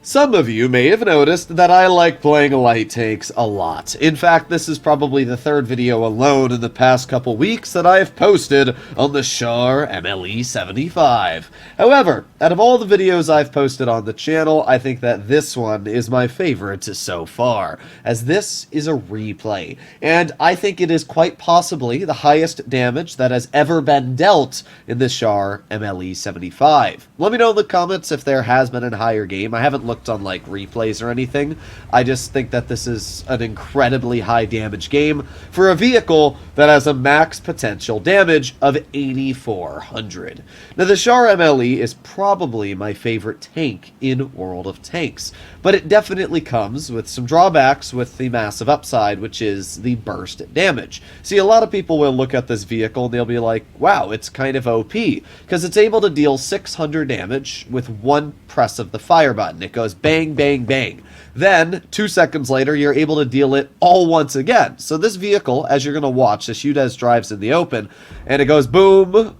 Some of you may have noticed that I like playing light tanks a lot. In fact, this is probably the third video alone in the past couple weeks that I have posted on the Char MLE 75. However, out of all the videos I've posted on the channel, I think that this one is my favorite so far, as this is a replay, and I think it is quite possibly the highest damage that has ever been dealt in the Char MLE 75. Let me know in the comments if there has been a higher game. I haven't looked on like replays or anything. I just think that this is an incredibly high damage game for a vehicle that has a max potential damage of 8,400. Now the Char MLE is probably my favorite tank in World of Tanks, but it definitely comes with some drawbacks with the massive upside, which is the burst damage. See, a lot of people will look at this vehicle and they'll be like, wow, it's kind of OP, because it's able to deal 600 damage with one press of the fire button. It goes bang, bang, bang. Then, 2 seconds later, you're able to deal it all once again. So this vehicle, as you're going to watch, the shoot as drives in the open, and it goes boom,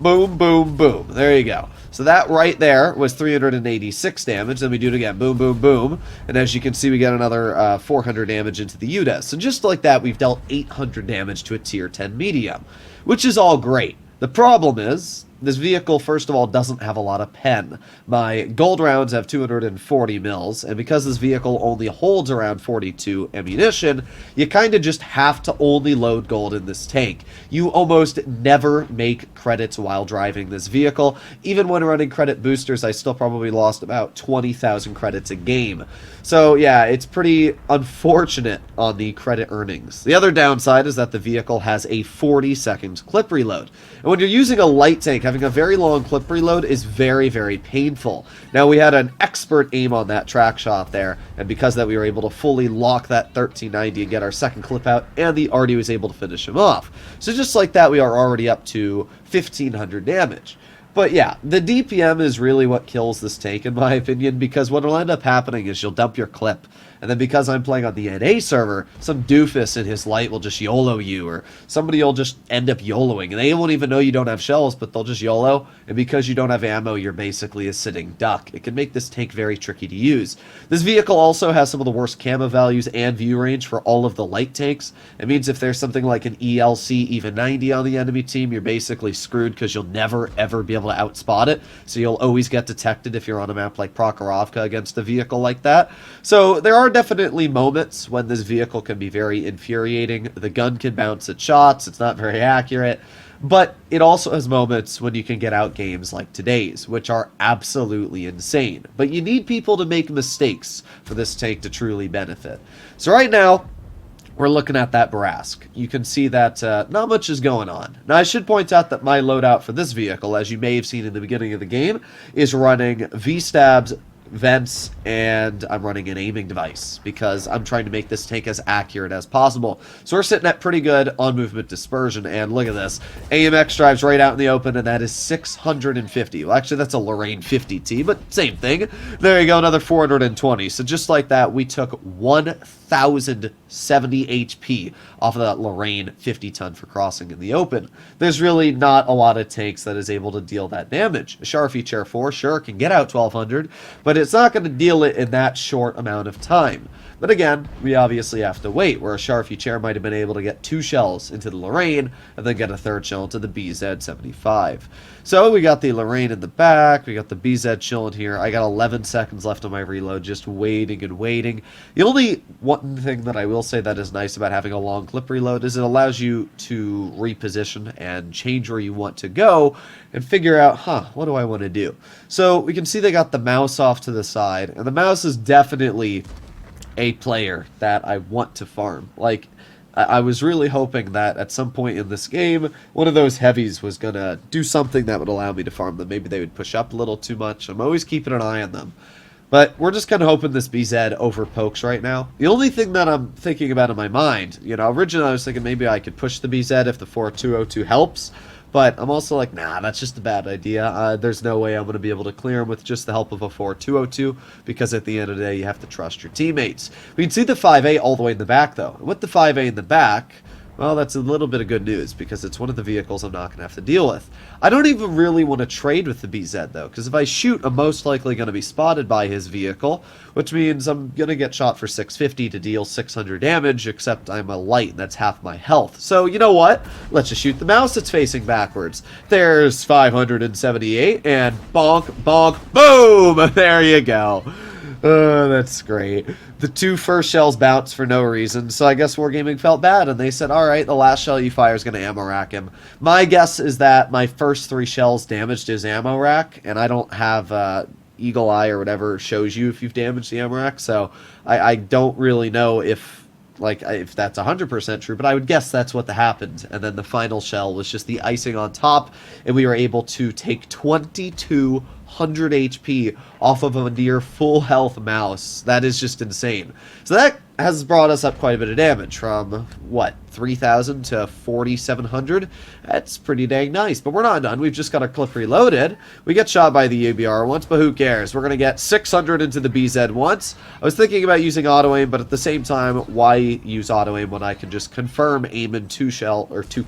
boom, boom, boom. There you go. So that right there was 386 damage. Then we do it again. Boom, boom, boom. And as you can see, we get another 400 damage into the UDES. So just like that, we've dealt 800 damage to a tier 10 medium, which is all great. The problem is, this vehicle, first of all, doesn't have a lot of pen. My gold rounds have 240 mils, and because this vehicle only holds around 42 ammunition, you kind of just have to only load gold in this tank. You almost never make credits while driving this vehicle. Even when running credit boosters, I still probably lost about 20,000 credits a game. So yeah, it's pretty unfortunate on the credit earnings. The other downside is that the vehicle has a 40-second clip reload. And when you're using a light tank, having a very long clip reload is very, very painful. Now, we had an expert aim on that track shot there, and because of that, we were able to fully lock that 1390 and get our second clip out, and the Artie was able to finish him off. So just like that, we are already up to 1,500 damage. But yeah, the DPM is really what kills this tank, in my opinion, because what will end up happening is you'll dump your clip, and then because I'm playing on the NA server, some doofus in his light will just YOLO you, or somebody will just end up YOLOing, and they won't even know you don't have shells, but they'll just YOLO, and because you don't have ammo, you're basically a sitting duck. It can make this tank very tricky to use. This vehicle also has some of the worst camo values and view range for all of the light tanks. It means if there's something like an ELC even 90 on the enemy team, you're basically screwed because you'll never ever be able to outspot it, so you'll always get detected if you're on a map like Prokhorovka against a vehicle like that. So there are definitely moments when this vehicle can be very infuriating. The gun can bounce at shots, it's not very accurate, but it also has moments when you can get out games like today's, which are absolutely insane. But you need people to make mistakes for this tank to truly benefit. So right now, we're looking at that Barask. You can see that not much is going on. Now, I should point out that my loadout for this vehicle, as you may have seen in the beginning of the game, is running V-stabs, vents, and I'm running an aiming device because I'm trying to make this tank as accurate as possible. So we're sitting at pretty good on movement dispersion, and look at this. AMX drives right out in the open, and that is 650. Well, actually, that's a Lorraine 50T, but same thing. There you go, another 420. So just like that, we took 1,070 HP off of that Lorraine 50-ton for crossing in the open. There's really not a lot of tanks that is able to deal that damage. A Char Chair 4, sure, can get out 1,200, but it's not going to deal it in that short amount of time. But again, we obviously have to wait, where a Sharfie Chair might have been able to get 2 shells into the Lorraine, and then get a 3rd shell into the BZ-75. So we got the Lorraine in the back, we got the BZ chilling here. I got 11 seconds left on my reload, just waiting and waiting. The only one thing that I will say that is nice about having a long clip reload is it allows you to reposition and change where you want to go, and figure out, what do I want to do? So we can see they got the mouse off to the side, and the mouse is definitely a player that I want to farm. Like, I was really hoping that at some point in this game, one of those heavies was gonna do something that would allow me to farm them. Maybe they would push up a little too much. I'm always keeping an eye on them. But we're just kind of hoping this BZ over pokes right now. The only thing that I'm thinking about in my mind, originally I was thinking maybe I could push the BZ if the 4202 helps. But I'm also like, nah, that's just a bad idea. There's no way I'm going to be able to clear him with just the help of a 4-202, because at the end of the day, you have to trust your teammates. We can see the 5A all the way in the back, though. And with the 5A in the back, Well, that's a little bit of good news, because it's one of the vehicles I'm not going to have to deal with. I don't even really want to trade with the BZ, though, because if I shoot, I'm most likely going to be spotted by his vehicle, which means I'm going to get shot for 650 to deal 600 damage, except I'm a light, and that's half my health. So, you know what? Let's just shoot the mouse that's facing backwards. There's 578, and bonk, bonk, boom! There you go. Oh, that's great. The two first shells bounced for no reason, so I guess Wargaming felt bad, and they said, alright, the last shell you fire is going to ammo rack him. My guess is that my first 3 shells damaged his ammo rack, and I don't have Eagle Eye or whatever shows you if you've damaged the ammo rack, so I don't really know if that's 100% true, but I would guess that's what happened. And then the final shell was just the icing on top, and we were able to take 2200 HP off of a near full health mouse. That is just insane. So that has brought us up quite a bit of damage, from, what, 3,000 to 4,700? That's pretty dang nice, but we're not done. We've just got our clip reloaded. We get shot by the UBR once, but who cares? We're going to get 600 into the BZ once. I was thinking about using auto-aim, but at the same time, why use auto-aim when I can just confirm aim in 2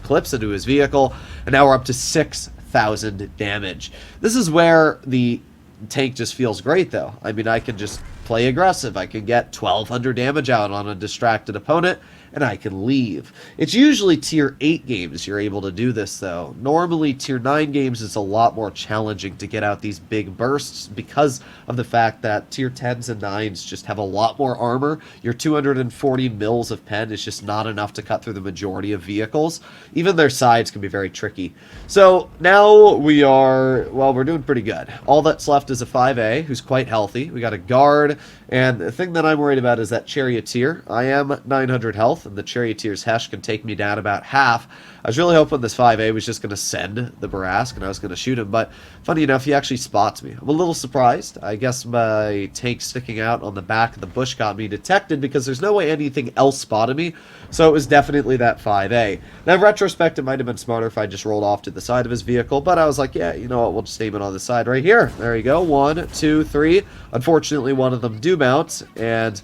clips into his vehicle, and now we're up to 6,000 damage. This is where the tank just feels great, though. I mean, I can just play aggressive. I can get 1,200 damage out on a distracted opponent, and I can leave. It's usually tier 8 games you're able to do this, though. Normally, tier 9 games is a lot more challenging to get out these big bursts because of the fact that tier 10s and 9s just have a lot more armor. Your 240 mils of pen is just not enough to cut through the majority of vehicles. Even their sides can be very tricky. So now we're doing pretty good. All that's left is a 5A, who's quite healthy. We got a guard, and the thing that I'm worried about is that Charioteer. I am 900 health, and the Charioteer's Hesh can take me down about half. I was really hoping this 5A was just going to send the Barask, and I was going to shoot him, but funny enough, he actually spots me. I'm a little surprised. I guess my tank sticking out on the back of the bush got me detected, because there's no way anything else spotted me, so it was definitely that 5A. Now, in retrospect, it might have been smarter if I just rolled off to the side of his vehicle, but I was like, yeah, you know what, we'll just aim it on the side right here. There you go. 1, 2, 3. Unfortunately, one of them do bounce, and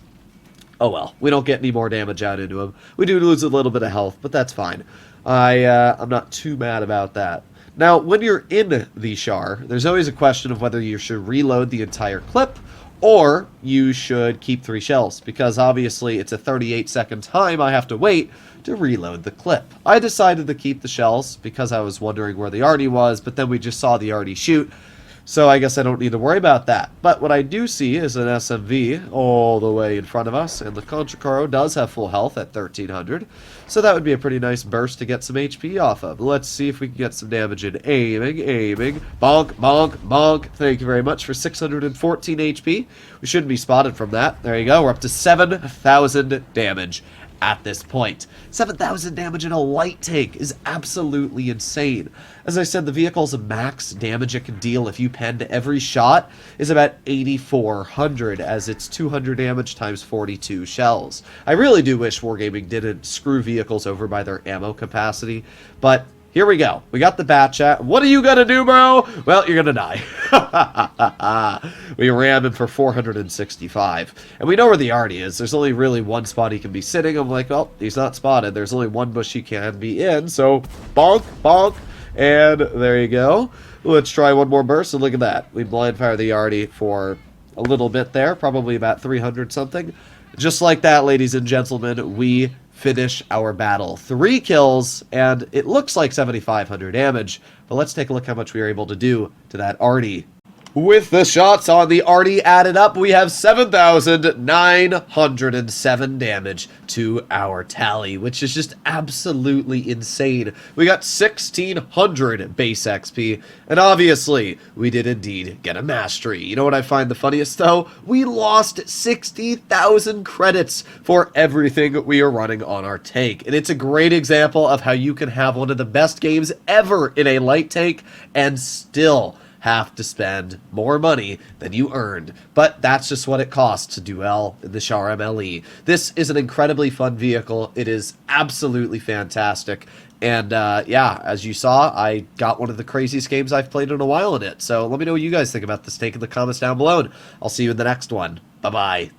oh well, we don't get any more damage out into him. We do lose a little bit of health, but that's fine. I'm not too mad about that. Now, when you're in the Char, there's always a question of whether you should reload the entire clip, or you should keep 3 shells, because obviously it's a 38-second time I have to wait to reload the clip. I decided to keep the shells because I was wondering where the arty was, but then we just saw the arty shoot, so I guess I don't need to worry about that. But what I do see is an SMV all the way in front of us, and the Contracaro does have full health at 1,300, so that would be a pretty nice burst to get some HP off of. Let's see if we can get some damage in. Aiming. Bonk, bonk, bonk. Thank you very much for 614 HP. We shouldn't be spotted from that. There you go. We're up to 7,000 damage at this point. 7,000 damage in a light tank is absolutely insane. As I said, the vehicle's max damage it can deal if you pen to every shot is about 8,400, as it's 200 damage times 42 shells. I really do wish Wargaming didn't screw vehicles over by their ammo capacity, but here we go. We got the bat chat. What are you gonna do, bro? Well, you're gonna die. We ram him for 465. And we know where the arty is. There's only really one spot he can be sitting. I'm like, well, he's not spotted. There's only one bush he can be in. So, bonk, bonk. And there you go. Let's try one more burst, and look at that. We blind fire the arty for a little bit there. Probably about 300 something. Just like that, ladies and gentlemen, we finish our battle. 3 kills, and it looks like 7,500 damage, but let's take a look how much we were able to do to that arty. With the shots on the arty added up, we have 7,907 damage to our tally, which is just absolutely insane. We got 1,600 base XP, and obviously, we did indeed get a mastery. You know what I find the funniest, though? We lost 60,000 credits for everything we are running on our tank, and it's a great example of how you can have one of the best games ever in a light tank and still have to spend more money than you earned. But that's just what it costs to duel in the Char MLE. This is an incredibly fun vehicle. It is absolutely fantastic. And yeah, as you saw, I got one of the craziest games I've played in a while in it. So let me know what you guys think about this tank in the comments down below. And I'll see you in the next one. Bye-bye.